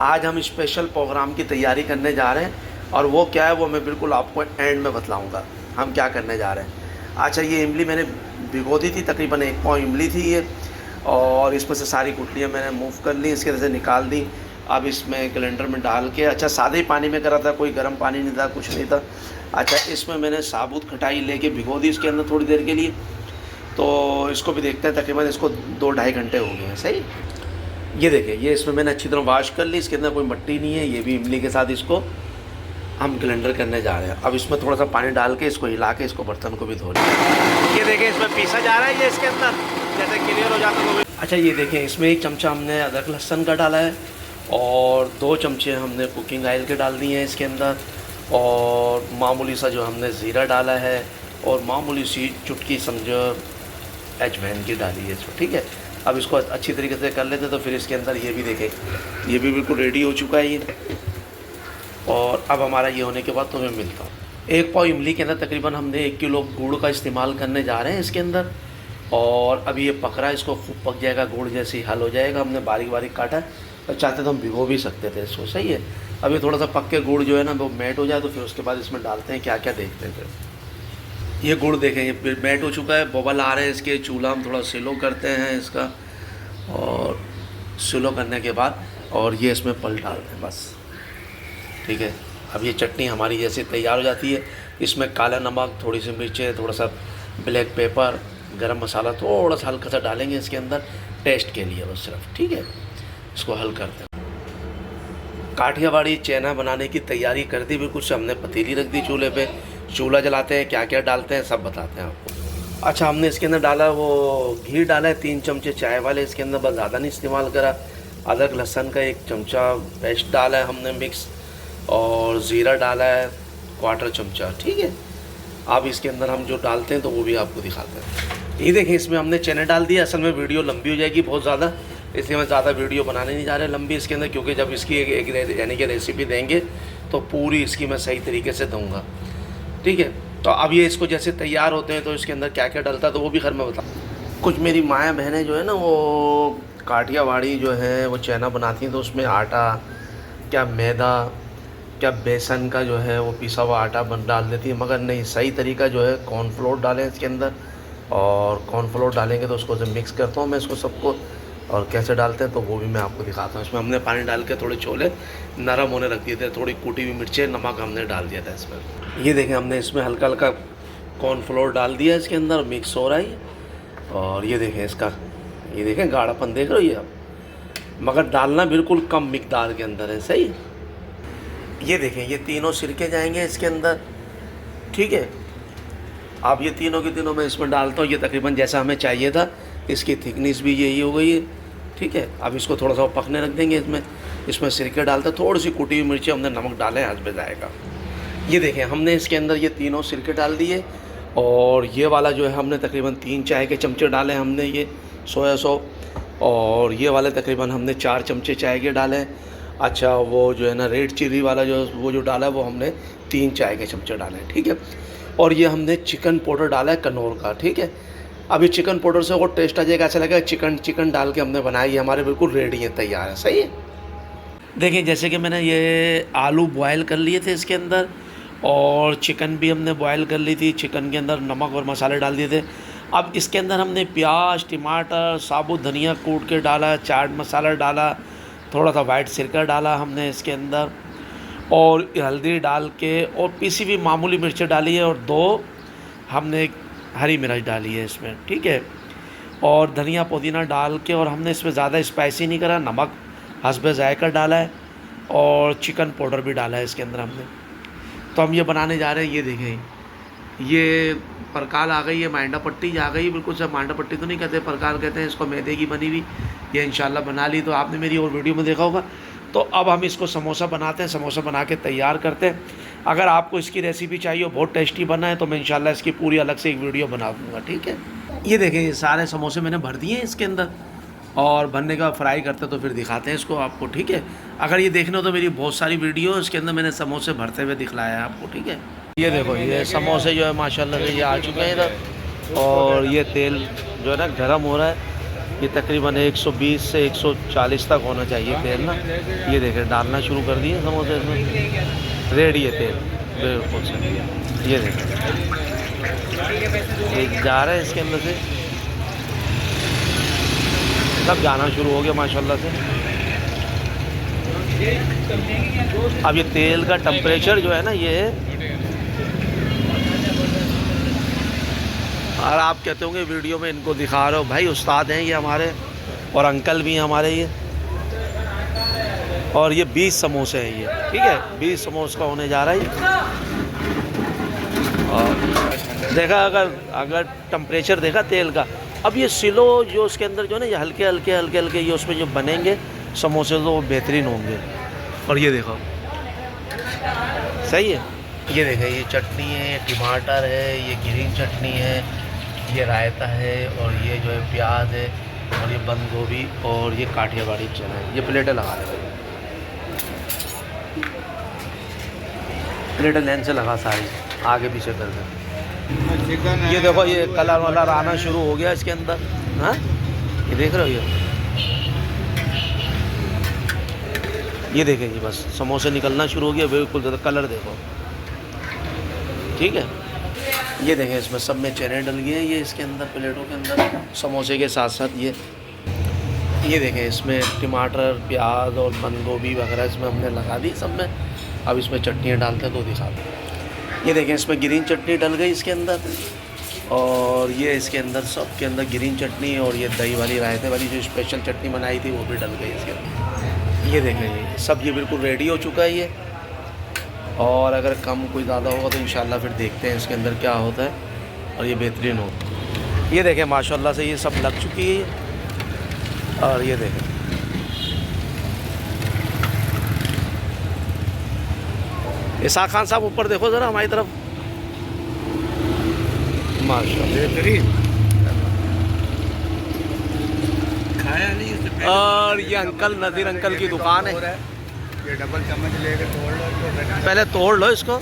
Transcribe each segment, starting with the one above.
आज हम special programme की तैयारी करने जा रहे हैं और वो क्या है वो मैं बिल्कुल आपको एंड में बतलाऊंगा हम क्या करने जा रहे हैं। अच्छा, ये इमली मैंने भिगो दी थी, तकरीबन 1 पाव इमली थी ये, और इसमें से सारी गुठलियाँ मैंने मूव कर ली, इसके तरह से निकाल दी। अब इसमें ग्राइंडर में डाल के, अच्छा सादे ही पानी में करा था, कोई गर्म पानी नहीं था, कुछ नहीं था। अच्छा, इसमें मैंने साबुत खटाई लेके भिगो दी इसके अंदर थोड़ी देर के लिए। तो इसको भी देखते हैं, तकरीबन इसको 2-2.5 घंटे हो गए हैं। सही, ये देखिए, ये इसमें मैंने अच्छी तरह वॉश कर ली, इसके अंदर कोई मट्टी नहीं है। ये भी इमली के साथ इसको हम ग्राइंडर करने जा रहे हैं। अब इसमें थोड़ा सा पानी डाल के इसको हिला के इसको बर्तन को भी धो लें। ये देखिए, इसमें पीसा जा रहा है, ये इसके अंदर जैसे क्लियर हो जाता है। अच्छा, ये देखिए, इसमें 1 चमचा हमने अदरक लहसुन का डाला है और 2 चमचे हमने कुकिंग ऑयल के डाल दिए हैं इसके अंदर, और मामूली सा जो हमने ज़ीरा डाला है, और मामूली सी चुटकी समझो अजवाइन की डाली है इसको। ठीक है, अब इसको अच्छी तरीके से कर लेते। तो फिर इसके अंदर ये भी देखें, ये भी बिल्कुल रेडी हो चुका है ये। और अब हमारा ये होने के बाद तो मैं मिलता हूँ। 1 पाव इमली के अंदर तकरीबन हमने 1 किलो गुड़ का इस्तेमाल करने जा रहे हैं इसके अंदर। और अभी ये पक रहा है, इसको खूब पक जाएगा, गुड़ जैसे ही हल हो जाएगा। हमने बारीक बारीक काटा है, और चाहते तो हम भिगो भी सकते थे इसको। सही है, अभी थोड़ा सा पक के गुड़ जो है ना वो मैट हो जाए, तो फिर उसके बाद इसमें डालते हैं क्या क्या, देखते हैं। फिर ये गुड़ देखें, ये मैट हो चुका है, बबल आ रहे हैं इसके। चूल्हा हम थोड़ा स्लो करते हैं इसका, और स्लो करने के बाद और ये इसमें पल डालते हैं बस। ठीक है, अब ये चटनी हमारी जैसे तैयार हो जाती है। इसमें काला नमक, थोड़ी सी मिर्चें, थोड़ा सा ब्लैक पेपर, गरम मसाला थोड़ा सा हल्का सा डालेंगे इसके अंदर टेस्ट के लिए बस सिर्फ। ठीक है, इसको हल करते हैं। काठियावाड़ी चेना बनाने की तैयारी कर दी बिल्कुल से। हमने पतीली रख दी चूल्हे पे, चूल्हा जलाते हैं, क्या क्या डालते हैं सब बताते हैं आपको। अच्छा, हमने इसके अंदर डाला वो घी डाला है 3 चमचे चाय वाले इसके अंदर, बस ज़्यादा नहीं इस्तेमाल करा। अदरक लहसुन का 1 चमचा पेस्ट डाला है हमने मिक्स, और ज़ीरा डाला है 1/4 चमचा। ठीक है, अब इसके अंदर हम जो डालते हैं तो वो भी आपको दिखाते हैं। ये देखिए, इसमें हमने चने डाल दिया। असल में वीडियो लंबी हो जाएगी बहुत ज़्यादा, इसलिए मैं ज़्यादा वीडियो बनाने नहीं जा रहे लंबी इसके अंदर, क्योंकि जब इसकी एक यानी कि रेसिपी देंगे तो पूरी इसकी मैं सही तरीके से दूँगा। ठीक है, तो अब ये इसको जैसे तैयार होते हैं तो इसके अंदर क्या क्या डलता है तो वो भी खैर मैं बताऊँ। कुछ मेरी माएँ बहनें जो है ना वो काठियावाड़ी जो है वो चेना बनाती हैं, तो उसमें आटा, क्या मैदा, क्या बेसन का जो है वो पिसा हुआ आटा बन डाल देती है। मगर नहीं, सही तरीका जो है कॉर्नफ्लोर डालें इसके अंदर, और कॉर्नफ्लोर डालेंगे तो उसको जब मिक्स करता हूँ मैं इसको सबको, और कैसे डालते हैं तो वो भी मैं आपको दिखाता हूँ। इसमें हमने पानी डाल के थोड़े छोले नरम होने रख दिए थे, थोड़ी कूटी हुई मिर्चें, नमक हमने डाल दिया था इसमें। ये देखें, हमने इसमें हल्का हल्का कॉर्नफ्लोर डाल दिया इसके अंदर, मिक्स हो रहा है। और ये देखें इसका, ये देखें गाढ़ापन देख रहे हो ये आप, मगर डालना बिल्कुल कम मिकदार के अंदर है। सही, ये देखें, ये तीनों सिरके जाएंगे इसके अंदर। ठीक है, अब ये तीनों के तीनों मैं इसमें डालता हूँ। ये तकरीबन जैसा हमें चाहिए था, इसकी थिकनेस भी यही हो गई है। ठीक है, अब इसको थोड़ा सा पकने रख देंगे। इसमें सिरके डालते, थोड़ी सी कुटी हुई मिर्ची, हमने नमक डाले, हस्बे जाएगा। ये देखें, हमने इसके अंदर ये तीनों सिरके डाल दिए, और ये वाला जो है हमने तकरीबन 3 चाय के चमचे डाले हमने ये सोया सॉस, और ये वाले तकरीबन हमने 4 चमचे चाय के डाले। अच्छा, वो जो है ना रेड चिली वाला जो डाला है वो हमने 3 चाय के चमचे डाले। ठीक है, और ये हमने चिकन पाउडर डाला है कनौर का। ठीक है, अभी चिकन पाउडर से वो टेस्ट आ जाएगा, ऐसा लगेगा चिकन डाल के हमने बनाई है, हमारे बिल्कुल रेडी है, तैयार है। सही है, देखिए जैसे कि मैंने ये आलू बॉयल कर लिए थे इसके अंदर, और चिकन भी हमने बॉयल कर ली थी, चिकन के अंदर नमक और मसाले डाल दिए थे। अब इसके अंदर हमने प्याज, टमाटर, साबुत धनिया कूट के डाला, चाट मसाला डाला, थोड़ा सा वाइट सिरका डाला हमने इसके अंदर, और हल्दी डाल के, और पीसी हुई मामूली मिर्चें डाली है, और 2 हमने हरी मिर्च डाली है इसमें। ठीक है, और धनिया पुदीना डाल के, और हमने इसमें ज़्यादा स्पाइसी नहीं करा, नमक हस्बे जायका डाला है, और चिकन पाउडर भी डाला है इसके अंदर हमने। तो हम ये बनाने जा रहे हैं। ये देखें, ये परकाल आ गई है, मांडा पट्टी आ गई, बिल्कुल सब मांडा पट्टी तो नहीं कहते, परकाल कहते हैं इसको, मैदे की बनी हुई। ये इंशाल्लाह बना ली, तो आपने मेरी और वीडियो में देखा होगा। तो अब हम इसको समोसा बनाते हैं, समोसा बना के तैयार करते हैं। अगर आपको इसकी रेसिपी चाहिए, बहुत टेस्टी बना है, तो मैं इंशाल्लाह इसकी पूरी अलग से एक वीडियो बना दूँगा। ठीक है, ये देखें, ये सारे समोसे मैंने भर दिए हैं इसके अंदर, और भरने के बाद फ्राई करते तो फिर दिखाते हैं इसको आपको। ठीक है, अगर ये देखना हो तो मेरी बहुत सारी वीडियो इसके अंदर मैंने समोसे भरते हुए दिखलाया है आपको। ठीक है, ये देखो, ये समोसे जो है माशाल्लाह से ये आ चुके हैं इधर, और ये तेल जो है ना गर्म हो रहा है, ये तकरीबन 120 से 140 तक होना चाहिए तेल ना। ये देखें डालना शुरू कर दिए समोसे इसमें, रेडी है तेल बिल्कुल से। ये देखें ये जा रहा है इसके अंदर से, सब जाना शुरू हो गया माशाल्लाह से। अब ये तेल का टेम्परेचर जो है ना ये, और आप कहते होंगे वीडियो में इनको दिखा रहे हो, भाई उस्ताद हैं ये हमारे और अंकल भी हैं हमारे ये। और ये 20 समोसे हैं ये, ठीक है 20 समोसे का होने जा रहा है ये। और देखा अगर टेम्परेचर देखा तेल का, अब ये सिलो जो उसके अंदर जो है ना ये हल्के हल्के ये उसमें जो बनेंगे समोसे तो वो बेहतरीन होंगे। और ये देखो सही है, ये देखो ये चटनी है, टमाटर है, ये ग्रीन चटनी है, ये रायता है, और ये जो है प्याज है, और ये बंद गोभी, और ये काठियावाड़ी चना है। ये प्लेटें लगा रहे हैं, प्लेटें लाइन से लगा सारी, आगे पीछे कर दे। ये देखो ये कलर वलर आना शुरू हो गया इसके अंदर। हाँ ये देख रहे हो ये देखें जी, बस समोसे निकलना शुरू हो गया बिल्कुल। कलर देखो ठीक है। ये देखें इसमें सब में चने डल गए ये इसके अंदर, प्लेटों के अंदर समोसे के साथ साथ। ये देखें इसमें टमाटर प्याज और बंद गोभी वगैरह इसमें हमने लगा दी सब में। अब इसमें चटनियाँ डालते हैं तो दिखाते हैं। ये देखें इसमें ग्रीन चटनी डल गई इसके अंदर, और ये इसके अंदर सब के अंदर ग्रीन चटनी, और ये दही वाली रायते वाली जो स्पेशल चटनी बनाई थी वो भी डल गई इसके अंदर। ये देखें ये सब ये बिल्कुल रेडी हो चुका है ये। और अगर कम कोई ज़्यादा होगा तो इंशाल्लाह फिर देखते हैं इसके अंदर क्या होता है, और ये बेहतरीन हो। ये देखें माशाल्लाह से ये सब लग चुकी है ये। और ये देखें इसाक खान साहब ऊपर देखो ज़रा हमारी तरफ, माशाल्लाह बेहतरीन। खाया नहीं उससे। और ये अंकल नज़ीर अंकल की दुकान है। ये डबल चम्मच लेके तोड़ लो, पहले तोड़ लो इसको,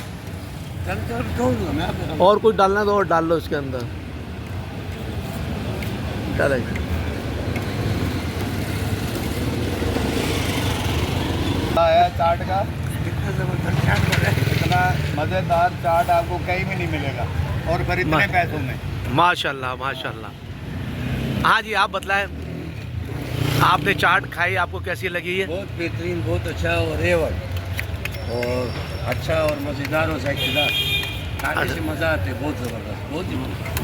तोड़ लो मैं। और कुछ डालना तो और डाल लो इसके अंदर। चले आया चाट का, कितना ज़बरदस्त चाट बना है, इतना मज़ेदार चाट आपको कहीं भी नहीं मिलेगा, और फिर इतने पैसों में। माशाल्लाह माशाल्लाह। हाँ जी आप बतलाएं, आपने चाट खाई, आपको कैसी लगी है? बहुत बेहतरीन, बहुत अच्छा और रेवर, और अच्छा और मज़ेदार और जायकेदार, खाने से मज़ा आते, बहुत ज़बरदस्त, बहुत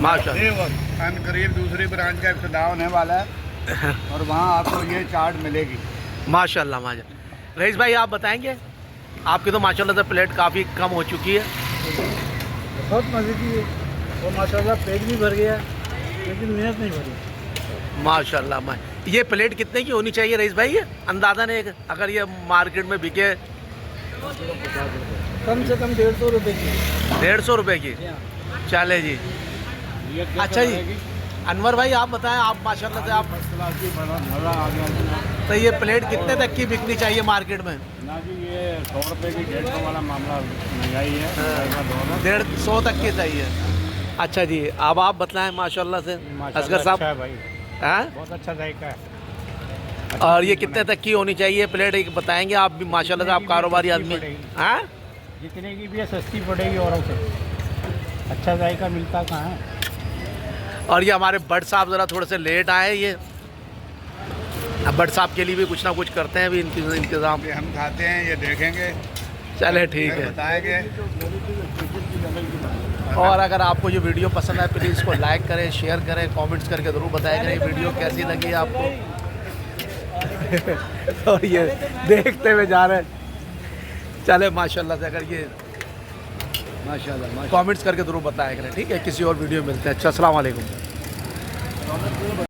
माशाल्लाह। करीब दूसरी ब्रांच का इब्तिदा होने वाला है और वहाँ आपको ये चाट मिलेगी। माशाल्लाह माशाल्लाह। रईस भाई आप बताएंगे, आपकी तो माशाल्लाह से प्लेट काफ़ी कम हो चुकी है। बहुत मज़े की है और माशाल्लाह पेट भी भर गया, लेकिन मेहनत नहीं भरी। माशाल्लाह। ये प्लेट कितने की होनी चाहिए रईस भाई? ये अंदाज़ा नहीं, अगर ये मार्केट में बिके कम से कम 150 रुपये की। 150 रुपये की, चले जी। अच्छा जी अनवर भाई आप बताएं, आप माशाल्लाह से आप मज़ा आ गया। तो ये प्लेट कितने तक की बिकनी चाहिए मार्केट में? ना जी ये 100 रुपये की 150 वाला मामला महंगाई है, 150 तक की चाहिए। अच्छा जी अब आप बताएं माशाल्लाह से असगर साहब। अच्छा है भाई, हाँ बहुत अच्छा जायका है। और ये कितने तक की होनी चाहिए प्लेट, एक बताएंगे आप भी माशाल्लाह से, आप कारोबारी आदमी। हाँ जितने की भी है सस्ती पड़ेगी औरों से, अच्छा जायका मिलता कहाँ है। और ये हमारे बट साहब ज़रा थोड़े से लेट आए, ये अब बट साहब के लिए भी कुछ ना कुछ करते हैं अभी इंतज़ाम। हम खाते हैं, ये देखेंगे, चले ठीक है बताएंगे। और अगर आपको ये वीडियो पसंद आए प्लीज़ इसको लाइक करें, शेयर करें, कमेंट्स करके ज़रूर बताया करें ये वीडियो कैसी लगी आपको। और ये देखते हुए जा रहे हैं, चले माशाल्लाह से। अगर ये माशाल्लाह कमेंट्स करके ज़रूर बताया करें, ठीक है। किसी और वीडियो मिलते हैं। अच्छा अस्सलाम वालेकुम।